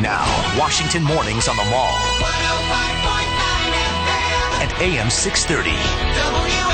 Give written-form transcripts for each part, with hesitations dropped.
Now, Washington Mornings on the Mall. 105.9 FM. And AM 630. WMAL.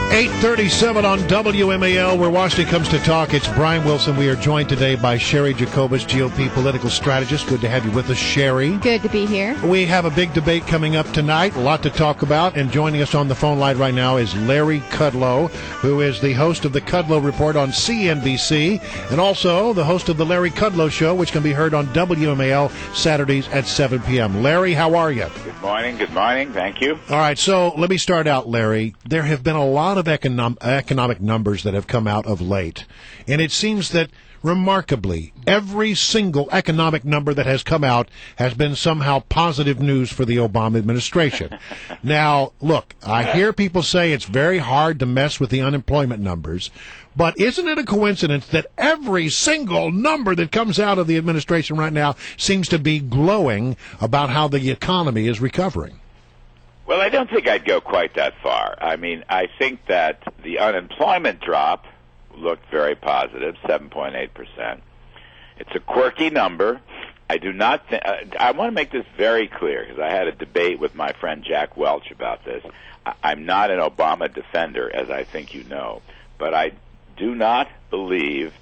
8:37 on WMAL, where Washington comes to talk. It's Brian Wilson. We are joined today by Sherry Jacobus, GOP political strategist. Good to have you with us, Sherry. Good to be here. We have a big debate coming up tonight, a lot to talk about, and joining us on the phone line right now is Larry Kudlow, who is the host of the Kudlow Report on CNBC, and also the host of the Larry Kudlow Show, which can be heard on WMAL Saturdays at 7 p.m. Larry, how are you? Good morning. Thank you. All right, so let me start out, Larry. There have been a lot of economic numbers that have come out of late, and it seems that remarkably every single economic number that has come out has been somehow positive news for the Obama administration. Now, look, I hear people say it's very hard to mess with the unemployment numbers, but isn't it a coincidence that every single number that comes out of the administration right now seems to be glowing about how the economy is recovering? Well, I don't think I'd go quite that far. I mean, I think that the unemployment drop looked very positive, 7.8%. It's a quirky number. I do not think, I want to make this very clear, because I had a debate with my friend Jack Welch about this. I'm not an Obama defender, as I think you know, but I do not believe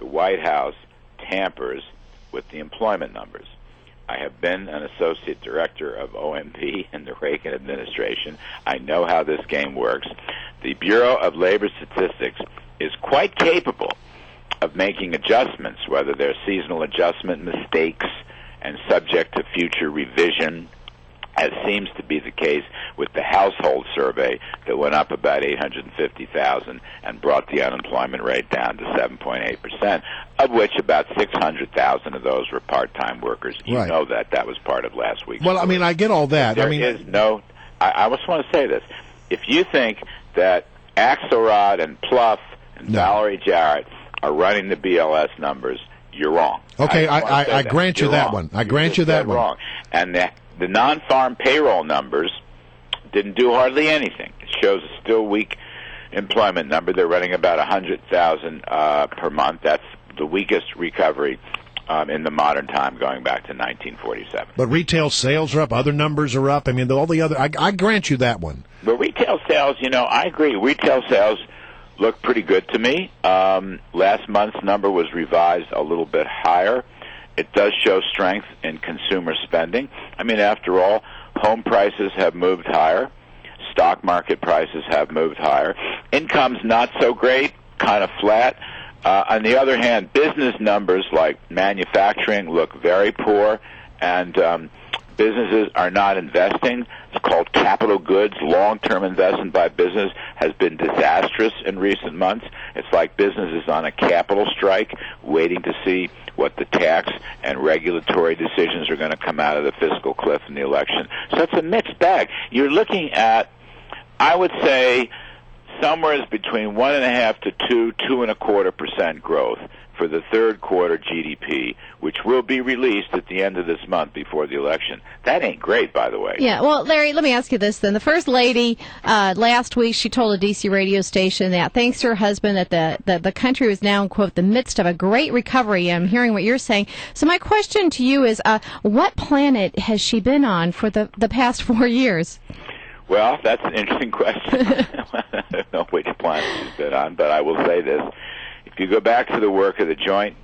the White House tampers with the employment numbers. I have been an associate director of OMB in the Reagan administration. I know how this game works. The Bureau of Labor Statistics is quite capable of making adjustments, whether they're seasonal adjustment mistakes and subject to future revision, as seems to be the case with the household survey that went up about 850,000 and brought the unemployment rate down to 7.8%, of which about 600,000 of those were part-time workers. You Right. know that was part of last week's Well, I story. mean, I get all that. There I mean, is no... I just want to say this. If you think that Axelrod and Pluff and Valerie Jarrett are running the BLS numbers, you're wrong. Okay, I grant you that one. I grant you that one. Wrong. And the non-farm payroll numbers didn't do hardly anything. It shows a still weak employment number. They're running about 100,000 per month. That's the weakest recovery in the modern time, going back to 1947. But retail sales are up. Other numbers are up. I mean, all the other. I grant you that one. But retail sales, I agree. Retail sales look pretty good to me. Last month's number was revised a little bit higher. It does show strength in consumer spending. I mean, after all, home prices have moved higher. Stock market prices have moved higher. Income's not so great, kind of flat. On the other hand, business numbers like manufacturing look very poor, and businesses are not investing. It's called capital goods. Long-term investment by business has been disastrous in recent months. It's like business is on a capital strike, waiting to see what the tax and regulatory decisions are going to come out of the fiscal cliff in the election. So it's a mixed bag. You're looking at, I would say, somewhere between 1.5% to 2.25% growth for the third quarter GDP, which will be released at the end of this month before the election. That ain't great, by the way. Yeah, well, Larry, let me ask you this then. The First Lady, last week, she told a D.C. radio station that thanks to her husband that the country was now in, quote, the midst of a great recovery. I'm hearing what you're saying. So my question to you is, what planet has she been on for the past 4 years? Well, that's an interesting question. I don't know which planet she's been on, but I will say this. If you go back to the work of the Joint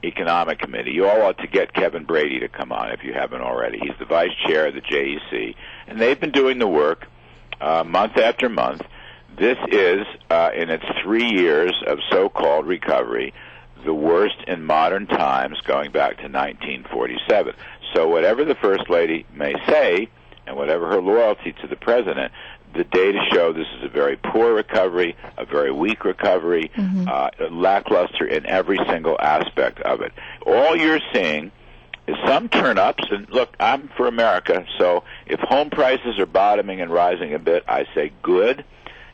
Economic Committee, you all ought to get Kevin Brady to come on if you haven't already. He's the vice chair of the JEC, and they've been doing the work month after month. This is, in its 3 years of so-called recovery, the worst in modern times, going back to 1947. So whatever the First Lady may say, and whatever her loyalty to the president, the data show this is a very poor recovery, a very weak recovery, lackluster in every single aspect of it. All you're seeing is some turn-ups, and look, I'm for America, so if home prices are bottoming and rising a bit, I say good.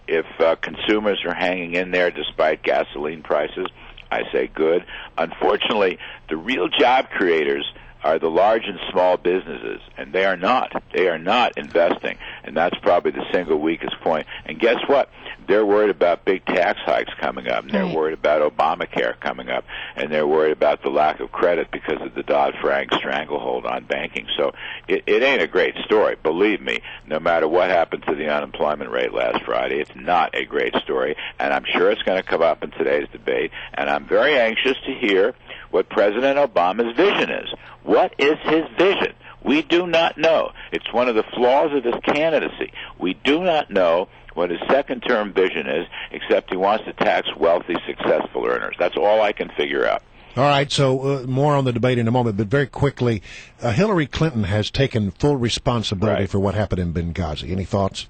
If consumers are hanging in there despite gasoline prices, I say good. Unfortunately, the real job creators are the large and small businesses, and they are not. They are not investing, and that's probably the single weakest point. And guess what? They're worried about big tax hikes coming up, and they're worried about Obamacare coming up, and they're worried about the lack of credit because of the Dodd-Frank stranglehold on banking. So it ain't a great story, believe me. No matter what happened to the unemployment rate last Friday, it's not a great story, and I'm sure it's going to come up in today's debate, and I'm very anxious to hear what President Obama's vision is. What is his vision? We do not know. It's one of the flaws of his candidacy. We do not know what his second-term vision is, except he wants to tax wealthy, successful earners. That's all I can figure out. All right, so more on the debate in a moment, but very quickly, Hillary Clinton has taken full responsibility for what happened in Benghazi. Any thoughts?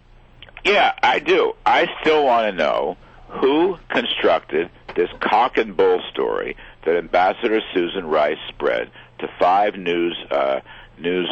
Yeah, I do. I still want to know who constructed this cock and bull story that Ambassador Susan Rice spread to 5 news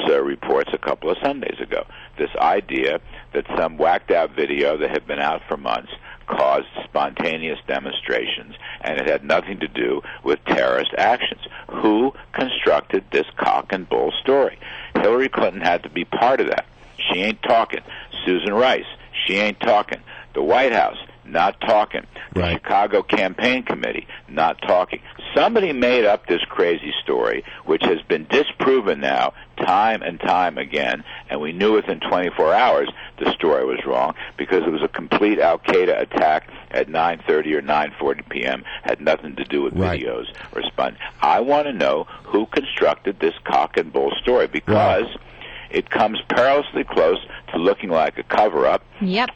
reports a couple of Sundays ago. This idea that some whacked-out video that had been out for months caused spontaneous demonstrations, and it had nothing to do with terrorist actions. Who constructed this cock and bull story? Hillary Clinton had to be part of that. She ain't talking. Susan Rice, she ain't talking. The White House, not talking. The Chicago Campaign Committee, not talking. Somebody made up this crazy story, which has been disproven now time and time again, and we knew within 24 hours the story was wrong because it was a complete al-Qaeda attack at 9:30 or 9:40 p.m., had nothing to do with videos or spun. I want to know who constructed this cock and bull story because it comes perilously close to looking like a cover-up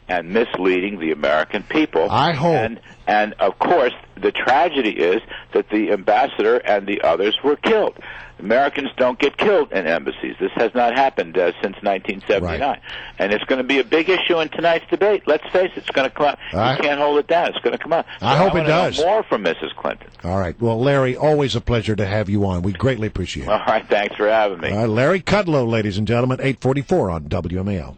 and misleading the American people. I hope. And of course, the tragedy is that the ambassador and the others were killed. Americans don't get killed in embassies. This has not happened since 1979. And it's going to be a big issue in tonight's debate. Let's face it, it's going to come out. You can't hold it down. It's going to come out. I hope it does. More from Mrs. Clinton. All right. Well, Larry, always a pleasure to have you on. We greatly appreciate it. All right. Thanks for having me. Larry Kudlow, ladies and gentlemen, 844 on WMAL.